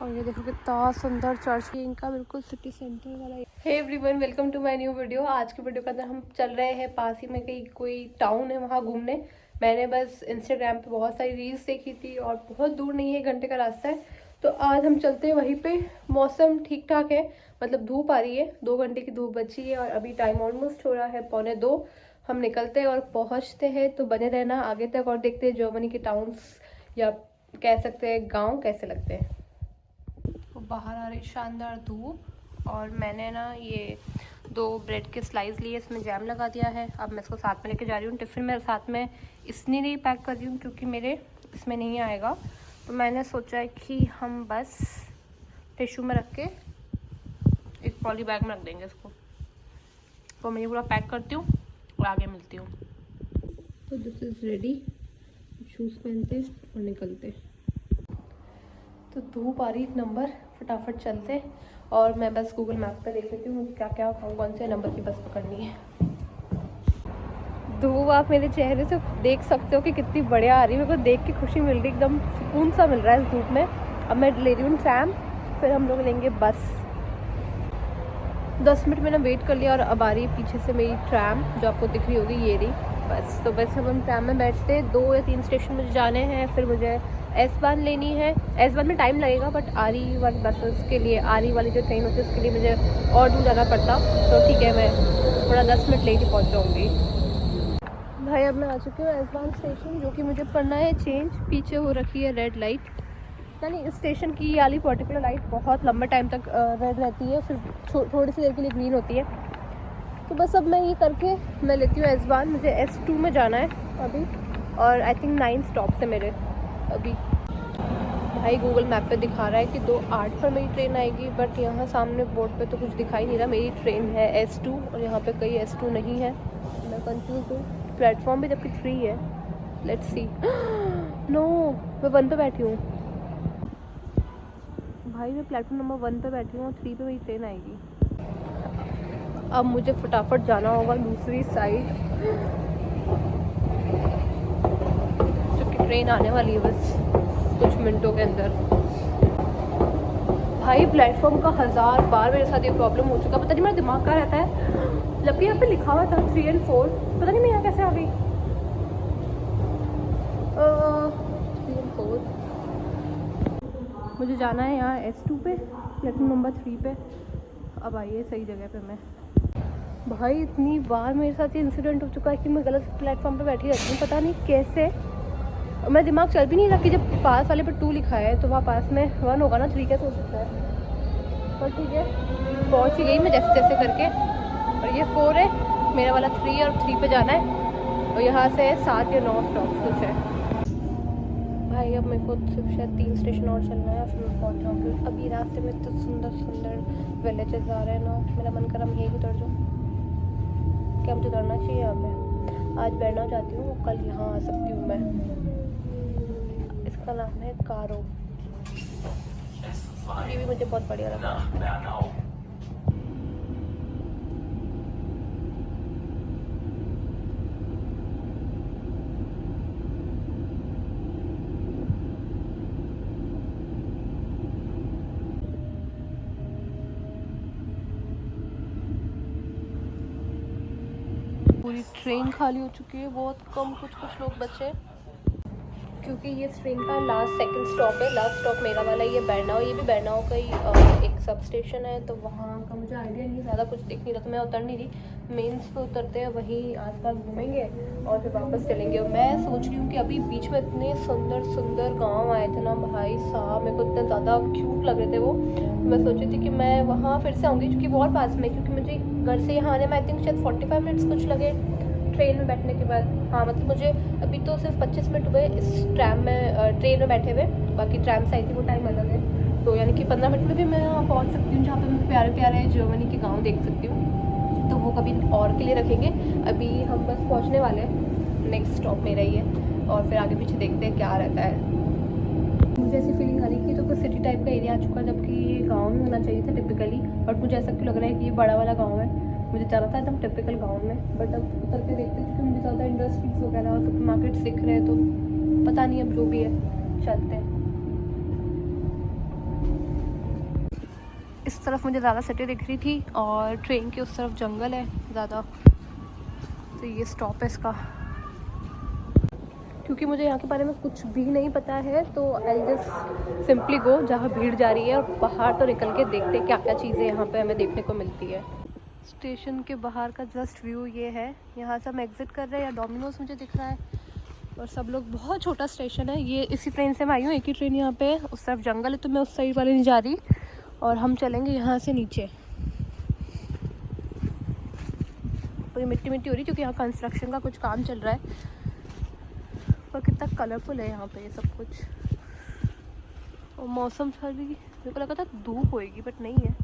और ये देखो कितना सुंदर चर्च है इनका, बिल्कुल सिटी सेंटर वाला। Hey everyone, welcome to my new video. आज की वीडियो के अंदर हम चल रहे हैं पास ही में कहीं कोई टाउन है वहाँ घूमने। मैंने बस इंस्टाग्राम पे बहुत सारी रील्स देखी थी और बहुत दूर नहीं है, 1 घंटे का रास्ता है। तो आज हम चलते हैं वहीं पे। मौसम ठीक ठाक है, मतलब धूप आ रही है, 2 घंटे की धूप बची है और अभी टाइम ऑलमोस्ट हो रहा है 1:45। हम निकलते हैं और पहुँचते हैं, तो बने रहना आगे तक और देखते हैं जर्मनी के टाउन्स या कह सकते हैं गाँव कैसे लगते हैं। तो बाहर आ रही शानदार धूप और मैंने ना ये 2 ब्रेड के स्लाइस लिए, इसमें जैम लगा दिया है। अब मैं इसको साथ में लेके जा रही हूँ टिफ़िन में। साथ में इसलिए नहीं पैक कर रही हूँ क्योंकि मेरे इसमें नहीं आएगा, तो मैंने सोचा है कि हम बस टिश्यू में रख के एक पॉली बैग में रख देंगे इसको। तो मैं ये पूरा पैक करती हूँ और आगे मिलती हूँ। तो दिस इज़ रेडी, शूज़ पहनते और निकलते। तो धूप आ रही 1 नंबर, फटाफट चलते। और मैं बस गूगल मैप पे देख लेती हूँ मुझे क्या क्या कौन से नंबर की बस पकड़नी है। धूप आप मेरे चेहरे से देख सकते हो कि कितनी बढ़िया आ रही है। मेरे को देख के खुशी मिल रही, एकदम सुकून सा मिल रहा है इस धूप में। अब मैं ले रही हूँ ट्रैम, फिर हम लोग लेंगे बस। 10 मिनट मैंने वेट कर लिया और अब आ रही है पीछे से मेरी ट्रैम, जो आपको दिख रही होगी, ये रही बस। तो बस हम ट्रैम में बैठते, 2 या 3 स्टेशन मुझे जाने हैं, फिर मुझे एस-बान लेनी है। एस-बान में टाइम लगेगा, बट आरी वाली बसेस के लिए, आरी वाली जो ट्रेन होती है उसके लिए मुझे और दूर जाना पड़ता। तो ठीक है, मैं थोड़ा 10 मिनट लेट ही पहुँच जाऊँगी। भाई अब मैं आ चुकी हूँ एस-बान स्टेशन, जो कि मुझे करना है चेंज। पीछे हो रखी है रेड लाइट, यानी इस स्टेशन की ये वाली पर्टिकुलर लाइट बहुत लंबे टाइम तक रेड रहती है, फिर थोड़ी सी देर के लिए ग्रीन होती है। तो बस अब मैं ये करके मैं लेती हूँ एस-बान। मुझे S2 में जाना है अभी, और आई थिंक 9 स्टॉप्स है मेरे अभी। भाई गूगल मैप पे दिखा रहा है कि 2:08 पर मेरी ट्रेन आएगी, बट यहाँ सामने बोर्ड पे तो कुछ दिखाई नहीं रहा। मेरी ट्रेन है S2 और यहाँ पे कहीं S2 नहीं है। मैं कंफ्यूज हूँ। प्लेटफॉर्म भी जबकि 3 है। Let's see. नो, मैं 1 पे बैठी हूँ भाई, मैं प्लेटफॉर्म नंबर 1 पे बैठी हूँ और 3 पे मेरी ट्रेन आएगी। अब मुझे फटाफट जाना होगा दूसरी साइड, क्योंकि ट्रेन आने वाली है बस कुछ मिनटों के अंदर। भाई प्लेटफॉर्म का 1000 बार मेरे साथ ये प्रॉब्लम हो चुका, पता नहीं मेरा दिमाग कहाँ रहता है। जबकि यहाँ पे लिखा हुआ था 3 और 4, पता नहीं मैं यहाँ कैसे आ गई। 3 और 4 मुझे जाना है यहाँ S2 पे, प्लेटफॉर्म नंबर 3 पे। अब आइए सही जगह पे मैं। भाई इतनी बार मेरे साथ ये इंसिडेंट हो चुका है कि मैं गलत प्लेटफॉर्म पे बैठी रहती हूँ, पता नहीं कैसे। मेरा दिमाग चल भी नहीं रहा कि जब पास वाले पे 2 लिखा है तो वहाँ पास में 1 होगा ना, 3 कैसे हो सकता है। पर ठीक है, पहुँच ही गई मैं जैसे तैसे करके। और ये 4 है, मेरा वाला 3 और 3 पे जाना है। और यहाँ से 7 या 9 स्टॉप कुछ है। भाई अब मेरे को सिर्फ शायद 3 स्टेशन और चलना है, फिर मैं पहुँच जाऊँगी। अभी रास्ते में तो सुंदर सुंदर विलेजेस आ रहे हैं ना, मेरा मन कर हम यही उतर जाऊँ। क्या मुझे उतरना चाहिए यहाँ पे? आज बैठना चाहती हूँ, कल यहाँ आ सकती हूँ मैं। इसका नाम है कारो, ये भी मुझे बहुत बढ़िया लगा। पूरी ट्रेन खाली हो चुकी है, बहुत कम कुछ लोग बचे, क्योंकि ये ट्रेन का सेकंड स्टॉप है। लास्ट स्टॉप मेरा वाला ये बैरनाओ, ये भी बैरनाओ का ही एक सब स्टेशन है। तो वहाँ का मुझे आइडिया नहीं, ज़्यादा कुछ दिख नहीं रहा, तो मैं उतर नहीं रही। मेंस पे उतरते हैं, वहीं आसपास घूमेंगे और फिर वापस चलेंगे। और मैं सोच रही हूँ कि अभी बीच में इतने सुंदर सुंदर गाँव आए थे ना भाई साहब, मेरे को इतने ज़्यादा क्यूट लग रहे थे वो। मैं सोच रही थी कि मैं वहाँ फिर से आऊँगी, क्योंकि बहुत पास में, क्योंकि मुझे घर से यहाँ आने में आई थिंक शायद 45 मिनट्स कुछ लगे ट्रेन में बैठने के बाद। हाँ मतलब मुझे अभी तो सिर्फ 25 मिनट हुए इस ट्रैम में, ट्रेन में बैठे हुए। बाकी ट्रैम से आई थी, वो टाइम अलग है। तो यानी कि 15 मिनट में भी मैं वहाँ पहुँच सकती हूँ, जहाँ पे मैं प्यारे प्यारे जर्मनी के गाँव देख सकती हूँ। तो वो कभी और के लिए रखेंगे। अभी हम बस पहुँचने वाले हैं, नेक्स्ट स्टॉप मेरा ही है, और फिर आगे पीछे देखते हैं क्या रहता है। मुझे ऐसी फीलिंग आ रही कि तो कुछ सिटी टाइप का एरिया आ चुका है, जबकि ये गाँव में होना चाहिए था टिपिकली। बट मुझे ऐसा क्यों लग रहा है कि ये बड़ा वाला गाँव है। मुझे जाना था एकदम टिपिकल गाँव में, बट अब उतर के देखते हैं, क्योंकि मुझे ज़्यादा इंडस्ट्रीज वगैरह सुपर मार्केट्स दिख रहे हैं। तो पता नहीं, अब जो भी है चलते हैं। इस तरफ मुझे ज़्यादा सिटी दिख रही थी और ट्रेन के उस तरफ जंगल है ज़्यादा, तो ये स्टॉप है इसका। क्योंकि मुझे यहाँ के बारे में कुछ भी नहीं पता है तो आई जस्ट सिंपली गो जहाँ भीड़ जा रही है, और बाहर तो निकल के देखते क्या क्या चीज़ें यहाँ पे हमें देखने को मिलती है। स्टेशन के बाहर का जस्ट व्यू ये है। यहाँ से हम एग्जिट कर रहे हैं, या डोमिनोज मुझे दिख रहा है, और सब लोग, बहुत छोटा स्टेशन है ये। इसी ट्रेन से मैं आई हूँ, एक ही ट्रेन यहाँ पे है। उस तरफ जंगल है तो मैं उस साइड वाले नहीं जा रही, और हम चलेंगे यहाँ से नीचे। पूरी मिट्टी मिट्टी हो रही क्योंकि यहाँ कंस्ट्रक्शन का कुछ काम चल रहा है, और कितना कलरफुल है यहाँ पे ये सब कुछ। और मौसम थोड़ी, मेरे को लगा था धूप होएगी बट नहीं है।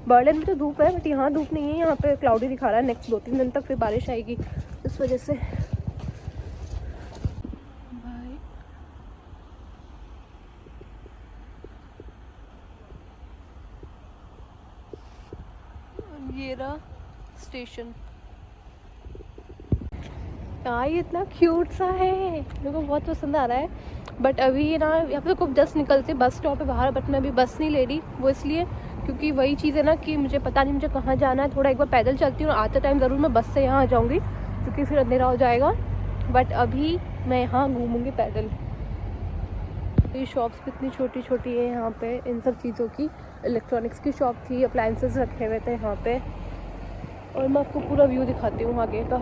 बर्लिन में तो धूप है बट यहाँ धूप नहीं है, यहाँ पे क्लाउडी दिखा रहा है। नेक्स्ट 2-3 दिन तक फिर बारिश आएगी, इस वजह से। भाई ये रहा स्टेशन। हाँ ये इतना क्यूट सा है, मेरे को बहुत पसंद आ रहा है। बट अभी ये ना यहाँ पे खूब जस्ट निकलते बस स्टॉप है बाहर, बट मैं अभी बस नहीं ले रही। वो इसलिए क्योंकि वही चीज़ है ना कि मुझे पता नहीं मुझे कहाँ जाना है। थोड़ा एक बार पैदल चलती हूँ, आते टाइम ज़रूर मैं बस से यहाँ आ जाऊँगी क्योंकि फिर अंधेरा हो जाएगा। बट अभी मैं यहाँ घूमूँगी पैदल। ये शॉप्स भी इतनी छोटी छोटी है यहाँ पे, इन सब चीज़ों की। इलेक्ट्रॉनिक्स की शॉप थी, अप्लायंसेस रखे हुए थे यहाँ पे। और मैं आपको पूरा व्यू दिखाती हूँ आगे का।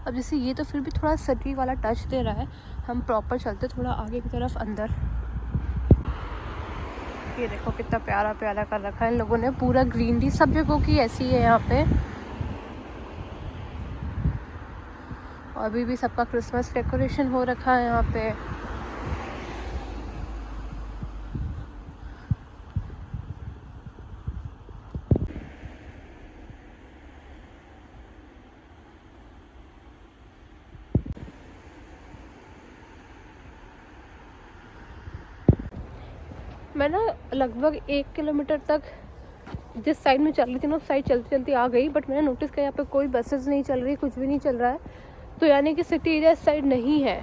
अब जैसे ये तो फिर भी थोड़ा सिटी वाला टच दे रहा है, हम प्रॉपर चलते थोड़ा आगे की तरफ अंदर। ये देखो कितना प्यारा प्यारा कर रखा है इन लोगों ने, पूरा ग्रीनरी सब जगहों की ऐसी है यहाँ पे। और अभी भी सबका क्रिसमस डेकोरेशन हो रखा है यहाँ पे। मैं ना लगभग 1 किलोमीटर तक जिस साइड में चल रही थी ना उस साइड चलती चलती आ गई, बट मैंने नोटिस किया यहाँ पे कोई बसेस नहीं चल रही, कुछ भी नहीं चल रहा है। तो यानी कि सिटी एरिया इस साइड नहीं है।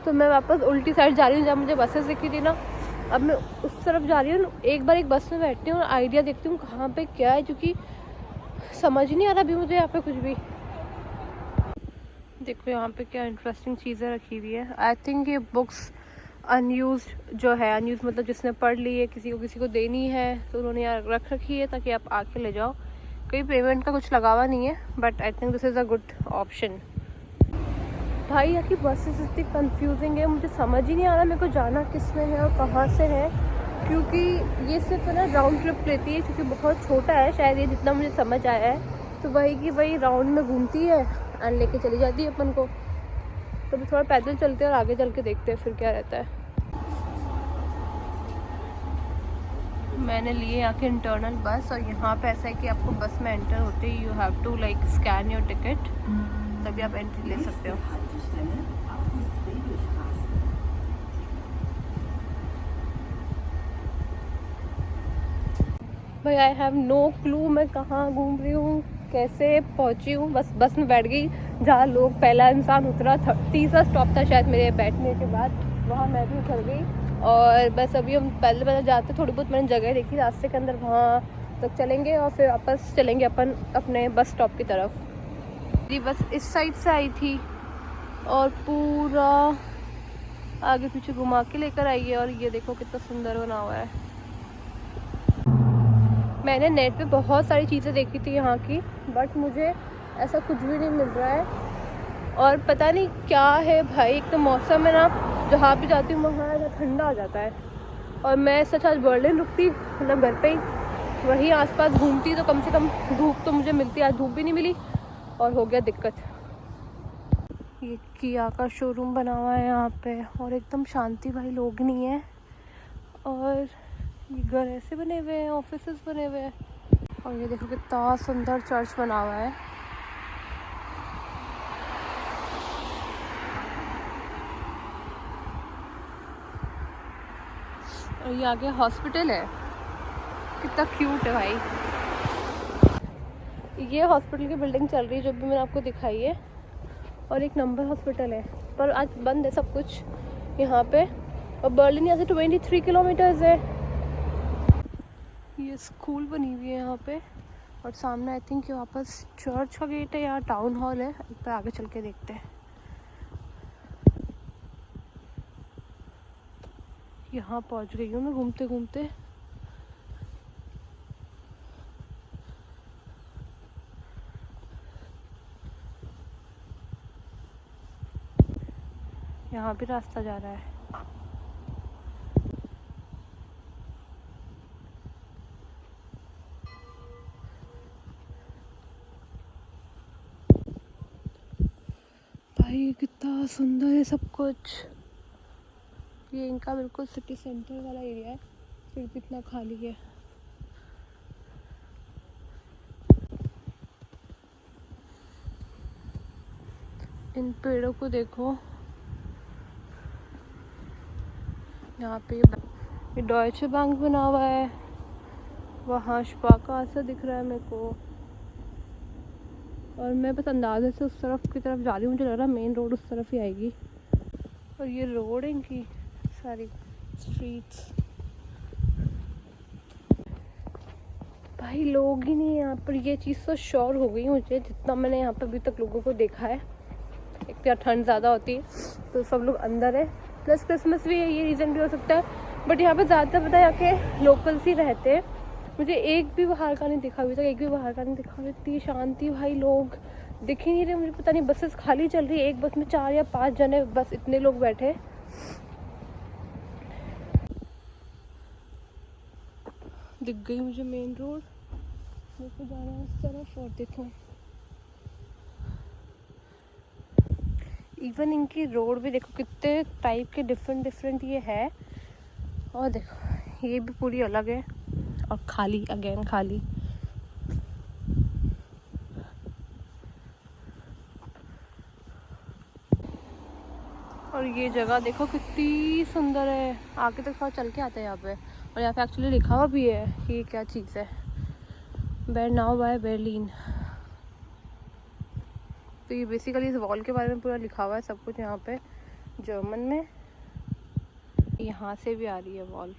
तो मैं वापस उल्टी साइड जा रही हूँ जहाँ मुझे बसेस दिखी थी ना। अब मैं उस तरफ जा रही हूँ, एक बार एक बस में बैठती हूँ और आइडिया देखती हूँ कहाँ पे क्या है, क्योंकि समझ नहीं आ रहा अभी मुझे यहाँ पे कुछ भी। देखो यहाँ पे क्या इंटरेस्टिंग चीज़ें रखी हुई है। आई थिंक ये बुक्स अनयूज्ड जो है, अनयूज मतलब जिसने पढ़ ली है, किसी को देनी है तो उन्होंने यहाँ रख रखी है ताकि आप आके ले जाओ। कोई पेमेंट का कुछ लगा हुआ नहीं है, but I think this is a good option. भाई यहाँ की बसेस इतनी कंफ्यूजिंग है, मुझे समझ ही नहीं आ रहा मेरे को जाना किस में है और कहाँ से है। क्योंकि ये सिर्फ ना राउंड ट्रिप लेती है, क्योंकि बहुत छोटा है शायद ये, जितना मुझे समझ आया है। तो वही की वही राउंड में घूमती है एंड लेके चली जाती है अपन को। तो थोड़ा पैदल चलते हैं और आगे चल के देखते हैं फिर क्या रहता है। मैंने लिए यहाँ के इंटरनल बस, और यहाँ पे ऐसा है कि आपको बस में एंटर होते ही you have to like scan your ticket, तभी आप एंट्री ले सकते हो। भाई आई हैव नो क्लू मैं कहाँ घूम रही हूँ, कैसे पहुँची हूँ। बस में बैठ गई जहाँ लोग, पहला इंसान उतरा, तीसरा स्टॉप था शायद मेरे बैठने के बाद, वहाँ मैं भी उतर गई। और बस अभी हम पैदल जाते, थोड़ी बहुत मैंने जगह देखी रास्ते के अंदर, वहाँ तक चलेंगे और फिर वापस चलेंगे अपन अपने बस स्टॉप की तरफ। जी बस इस साइड से आई थी और पूरा आगे पीछे घुमा के लेकर आई है, और ये देखो कितना सुंदर बना हुआ है। मैंने नेट पे बहुत सारी चीज़ें देखी थी यहाँ की, बट मुझे ऐसा कुछ भी नहीं मिल रहा है। और पता नहीं क्या है भाई, एक तो मौसम है ना, जहाँ भी जाती हूँ वहाँ ठंडा आ जाता है। और मैं सच आज बर्लिन रुकती, मतलब घर पे ही वहीं आसपास घूमती तो कम से कम धूप तो मुझे मिलती। आज धूप भी नहीं मिली और हो गया दिक्कत। ये किया का शोरूम बना हुआ है यहाँ पे, और एकदम शांति भाई, लोग नहीं है। और ये घर ऐसे बने हुए हैं, ऑफिसेस बने हुए हैं। और ये देखो कितना सुंदर चर्च बना हुआ है। और ये आगे हॉस्पिटल है, कितना क्यूट है भाई। ये हॉस्पिटल की बिल्डिंग चल रही है जो भी मैंने आपको दिखाई है, और एक नंबर हॉस्पिटल है। पर आज बंद है सब कुछ यहाँ पे। और बर्लिन यहाँ से 23 किलोमीटर्स है। ये स्कूल बनी हुई है यहाँ पे, और सामने आई थिंक वापस चर्च का गेट है या टाउन हॉल है। एक बार आगे चल के देखते हैं। यहाँ पहुँच गई हूँ मैं घूमते घूमते। यहाँ भी रास्ता जा रहा है। भाई कितना सुंदर है सब कुछ। ये इनका बिल्कुल सिटी सेंटर वाला एरिया है, फिर भी इतना खाली है। इन पेड़ों को देखो। यहाँ पे ये डॉयचे बैंक बना हुआ है। वहाँ स्पारकासे दिख रहा है मेरे को, और मैं बस अंदाजे से उस तरफ की तरफ जा रही हूँ। मुझे लग रहा है मेन रोड उस तरफ ही आएगी। और ये रोड है इनकी सारी स्ट्रीट्स। भाई लोग ही नहीं है यहाँ पर, ये चीज़ तो श्योर हो गई मुझे जितना मैंने यहाँ पर अभी तक लोगों को देखा है। एक तो ठंड ज़्यादा होती है तो सब लोग अंदर है, प्लस क्रिसमस भी है, ये रीज़न भी हो सकता है। बट यहाँ पे ज़्यादातर पता है यहाँ के लोकल्स ही रहते हैं। मुझे एक भी बाहर का नहीं दिखा अभी तक, एक भी बाहर का नहीं दिखा। इतनी शांति, भाई लोग दिख ही नहीं रहे मुझे। पता नहीं बसेस खाली चल रही है, एक बस में 4 या 5 जने, बस इतने लोग बैठे। दिख गई मुझे मेन रोड, मेरे को जाना है उस तरफ। और देखो इवन इनकी रोड भी देखो कितने टाइप के डिफरेंट ये है। और देखो ये भी पूरी अलग है और खाली, अगेन खाली। और ये जगह देखो कितनी सुंदर है। आगे तक थोड़ा चल के आते हैं यहाँ पे। और यहाँ पे एक्चुअली लिखा हुआ भी है कि क्या चीज़ है, बर्नाउ बाय बर्लिन। तो ये बेसिकली इस वॉल के बारे में पूरा लिखा हुआ है सब कुछ यहाँ पे जर्मन में। यहाँ से भी आ रही है वॉल।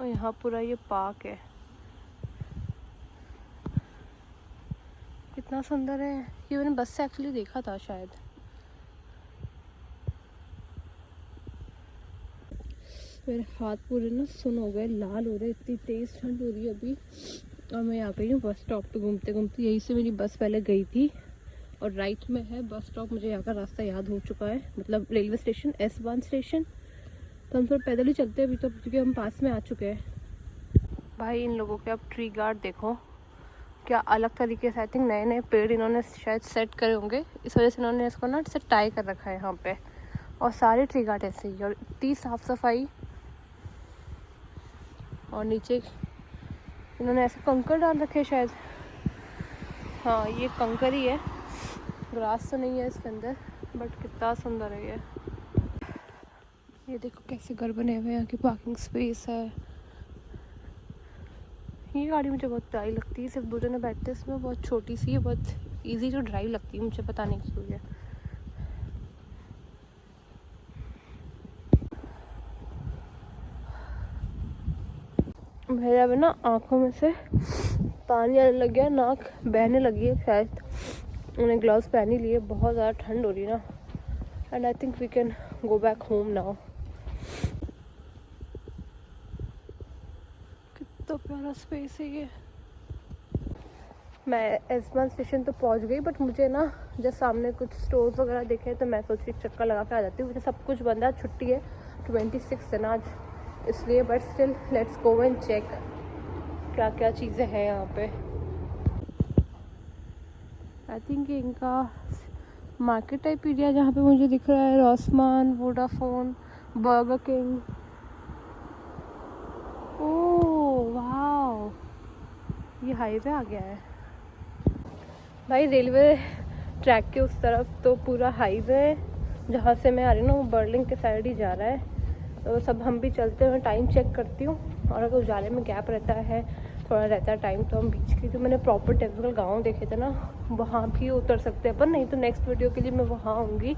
और यहाँ पूरा ये पार्क है, कितना सुंदर है। ये मैंने बस से एक्चुअली देखा था शायद। मेरे हाथ पूरे ना सुन हो गए, लाल हो रहे, इतनी तेज़ ठंड हो रही है अभी। और मैं आ गई हूँ बस स्टॉप पे घूमते घूमते। यहीं से मेरी बस पहले गई थी और राइट में है बस स्टॉप। मुझे यहाँ का रास्ता याद हो चुका है, मतलब रेलवे स्टेशन S1 स्टेशन। तो हम थोड़ा पैदल ही चलते हैं अभी तो, क्योंकि हम पास में आ चुके हैं। भाई इन लोगों के अब ट्री गार्ड देखो, क्या अलग तरीके से। आई थिंक नए नए पेड़ इन्होंने शायद सेट करे होंगे, इस वजह से इन्होंने इसको ना से टाई कर रखा है यहाँ पे। और सारे ट्री गार्ड ऐसे ही, और इतनी साफ़ सफाई। और नीचे इन्होंने ऐसे कंकर डाल रखे शायद। हाँ ये कंकर ही है, ग्रास तो नहीं है इसके अंदर, बट कितना सुंदर है ये देखो कैसे घर बने हुए हैं। यहाँ की पार्किंग स्पेस है। ये गाड़ी मुझे बहुत प्यारी लगती है, सिर्फ 2 जने बैठते हैं इसमें। बहुत छोटी सी है, बहुत इजी टू ड्राइव लगती है मुझे, पता नहीं क्यों है। मेरे अब ना आँखों में से पानी आने लग गया, नाक बहने लगी है शायद। उन्हें ग्लव्स पहन ही लिए, बहुत ज़्यादा ठंड हो रही है ना। And I think we can go back home now. कितना प्यारा स्पेस है ये। मैं S1 स्टेशन तो पहुंच गई, बट मुझे ना जब सामने कुछ स्टोर्स वगैरह देखे तो मैं सोची चक्कर लगा के आ जाती हूँ। मुझे सब कुछ बंद है, छुट्टी है 26 है ना आज, इसलिए। But still let's go and check क्या क्या चीज़ें हैं यहाँ पे। आई थिंक ये इनका मार्केट टाइप एरिया जहाँ पे मुझे दिख रहा है रॉसमान, वोडाफोन, बर्गर किंग। ओह वाह, ये हाईवे आ गया है भाई। रेलवे ट्रैक के उस तरफ तो पूरा हाईवे है, जहाँ से मैं आ रही हूँ ना वो बर्लिन के साइड ही जा रहा है। तो सब हम भी चलते हुए टाइम चेक करती हूँ, और अगर उजाले में गैप रहता है थोड़ा रहता है टाइम तो हम बीच के जो मैंने प्रॉपर टिपिकल गाँव देखे थे ना वहाँ भी उतर सकते हैं अपन, नहीं तो नेक्स्ट वीडियो के लिए मैं वहाँ आऊँगी।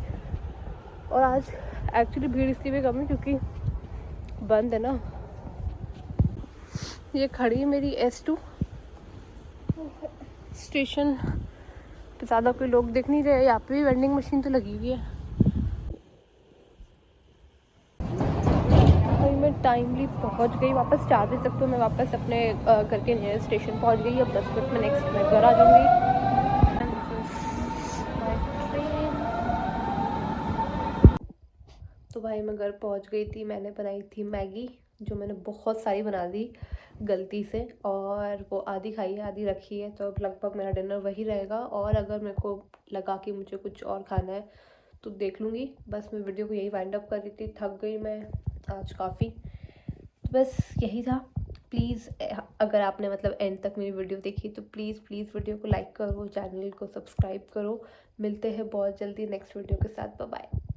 और आज एक्चुअली भीड़ इसलिए भी कम है क्योंकि बंद है ना। ये खड़ी है मेरी S2 स्टेशन पे, ज़्यादा कोई लोग दिख नहीं रहे। यहाँ पे भी वेंडिंग मशीन तो लगी हुई है। भाई मैं टाइमली पहुँच गई वापस 4 बजे तक, तो मैं वापस अपने घर के नियर स्टेशन पहुँच गई। अब 10 मिनट में नेक्स्ट मैं घर आ जाऊँगी। तो भाई मैं घर पहुँच गई थी। मैंने बनाई थी मैगी, जो मैंने बहुत सारी बना दी गलती से, और वो आधी खाई है आधी रखी है। तो अब लगभग मेरा डिनर वही रहेगा। और अगर मेरे को लगा कि मुझे कुछ और खाना है तो देख लूँगी। बस मैं वीडियो को यही वाइंड अप कर रही थी, थक गई मैं आज काफ़ी। तो बस यही था। प्लीज़ अगर आपने मतलब एंड तक मेरी वीडियो देखी तो प्लीज़ वीडियो को लाइक करो, चैनल को सब्सक्राइब करो। मिलते हैं बहुत जल्दी नेक्स्ट वीडियो के साथ। Bye bye.